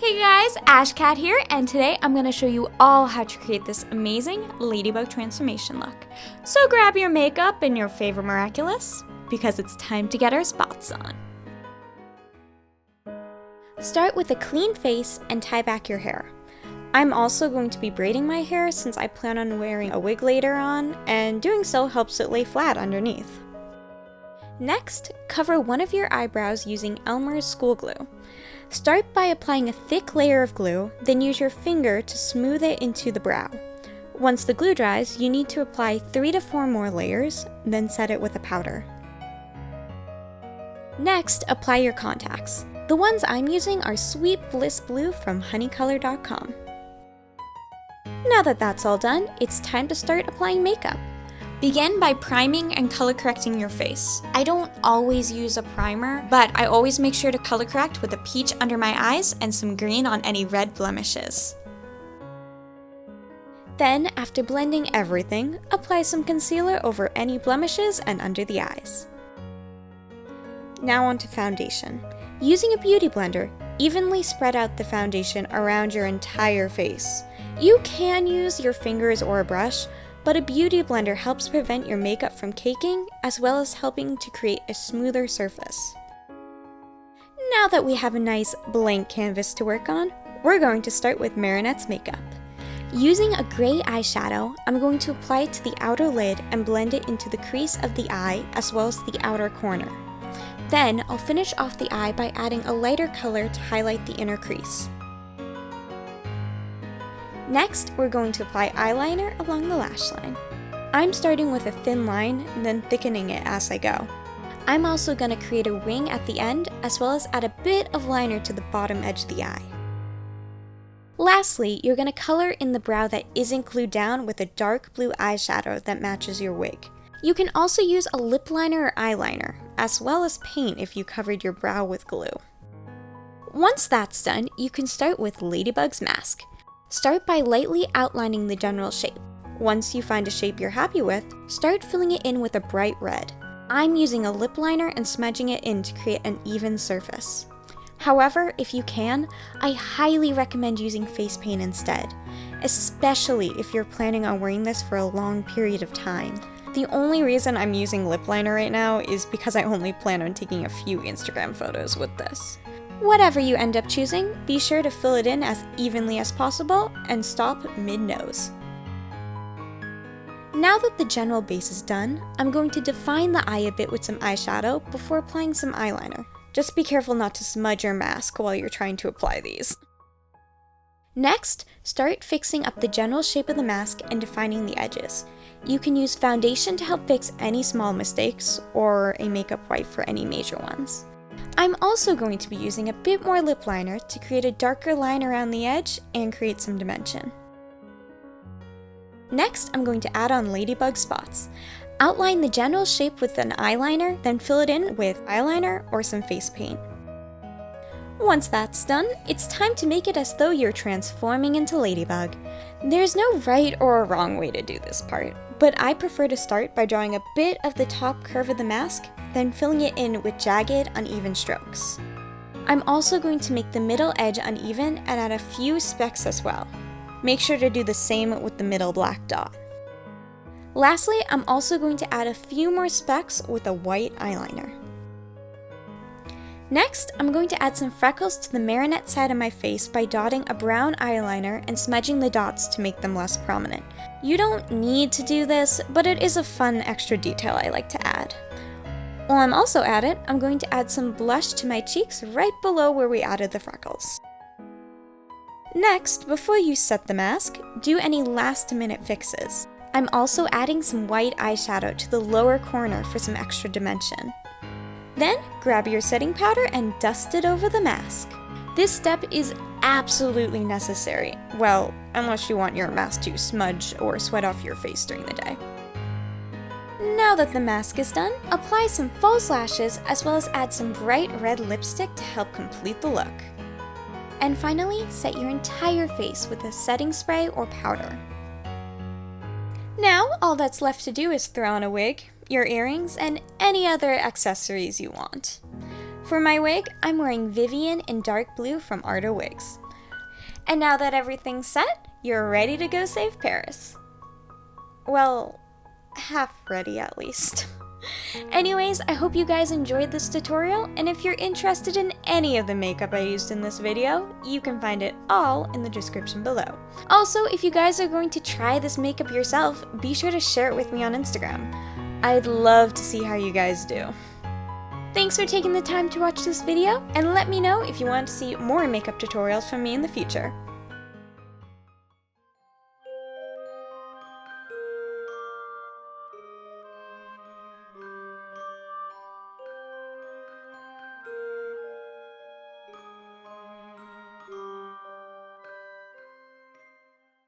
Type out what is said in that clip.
Hey guys, AshCat here, and today I'm going to show you all how to create this amazing Ladybug transformation look. So grab your makeup and your favorite miraculous, because it's time to get our spots on. Start with a clean face and tie back your hair. I'm also going to be braiding my hair since I plan on wearing a wig later on, and doing so helps it lay flat underneath. Next, cover one of your eyebrows using Elmers school glue. Start by applying a thick layer of glue, then use your finger to smooth it into the brow. Once the glue dries, you need to apply 3 to 4 more layers, then set it with a powder. Next, apply your contacts. The ones I'm using are Sweet Bliss Blue from HoneyColor.com. Now that that's all done, it's time to start applying makeup. Begin by priming and color correcting your face. I don't always use a primer, but I always make sure to color correct with a peach under my eyes and some green on any red blemishes. Then, after blending everything, apply some concealer over any blemishes and under the eyes. Now onto foundation. Using a beauty blender, evenly spread out the foundation around your entire face. You can use your fingers or a brush, but a beauty blender helps prevent your makeup from caking, as well as helping to create a smoother surface. Now that we have a nice blank canvas to work on, we're going to start with Marinette's makeup. Using a gray eyeshadow, I'm going to apply it to the outer lid and blend it into the crease of the eye, as well as the outer corner. Then, I'll finish off the eye by adding a lighter color to highlight the inner crease. Next, we're going to apply eyeliner along the lash line. I'm starting with a thin line, then thickening it as I go. I'm also going to create a wing at the end, as well as add a bit of liner to the bottom edge of the eye. Lastly, you're going to color in the brow that isn't glued down with a dark blue eyeshadow that matches your wig. You can also use a lip liner or eyeliner, as well as paint if you covered your brow with glue. Once that's done, you can start with Ladybug's mask. Start by lightly outlining the general shape. Once you find a shape you're happy with, start filling it in with a bright red. I'm using a lip liner and smudging it in to create an even surface. However, if you can, I highly recommend using face paint instead, especially if you're planning on wearing this for a long period of time. The only reason I'm using lip liner right now is because I only plan on taking a few Instagram photos with this. Whatever you end up choosing, be sure to fill it in as evenly as possible and stop mid-nose. Now that the general base is done, I'm going to define the eye a bit with some eyeshadow before applying some eyeliner. Just be careful not to smudge your mask while you're trying to apply these. Next, start fixing up the general shape of the mask and defining the edges. You can use foundation to help fix any small mistakes, or a makeup wipe for any major ones. I'm also going to be using a bit more lip liner to create a darker line around the edge and create some dimension. Next, I'm going to add on Ladybug spots. Outline the general shape with an eyeliner, then fill it in with eyeliner or some face paint. Once that's done, it's time to make it as though you're transforming into Ladybug. There's no right or a wrong way to do this part, but I prefer to start by drawing a bit of the top curve of the mask, then filling it in with jagged, uneven strokes. I'm also going to make the middle edge uneven and add a few specks as well. Make sure to do the same with the middle black dot. Lastly, I'm also going to add a few more specks with a white eyeliner. Next, I'm going to add some freckles to the Marinette side of my face by dotting a brown eyeliner and smudging the dots to make them less prominent. You don't need to do this, but it is a fun extra detail I like to add. While I'm also at it, I'm going to add some blush to my cheeks right below where we added the freckles. Next, before you set the mask, do any last-minute fixes. I'm also adding some white eyeshadow to the lower corner for some extra dimension. Then, grab your setting powder and dust it over the mask. This step is absolutely necessary, well, unless you want your mask to smudge or sweat off your face during the day. Now that the mask is done, apply some false lashes as well as add some bright red lipstick to help complete the look. And finally, set your entire face with a setting spray or powder. Now, all that's left to do is throw on a wig, your earrings, and any other accessories you want. For my wig, I'm wearing Vivian in dark blue from Arta Wigs. And now that everything's set, you're ready to go save Paris. Well, half ready at least. Anyways, I hope you guys enjoyed this tutorial, and if you're interested in any of the makeup I used in this video, you can find it all in the description below. Also, if you guys are going to try this makeup yourself, be sure to share it with me on Instagram. I'd love to see how you guys do. Thanks for taking the time to watch this video, and let me know if you want to see more makeup tutorials from me in the future.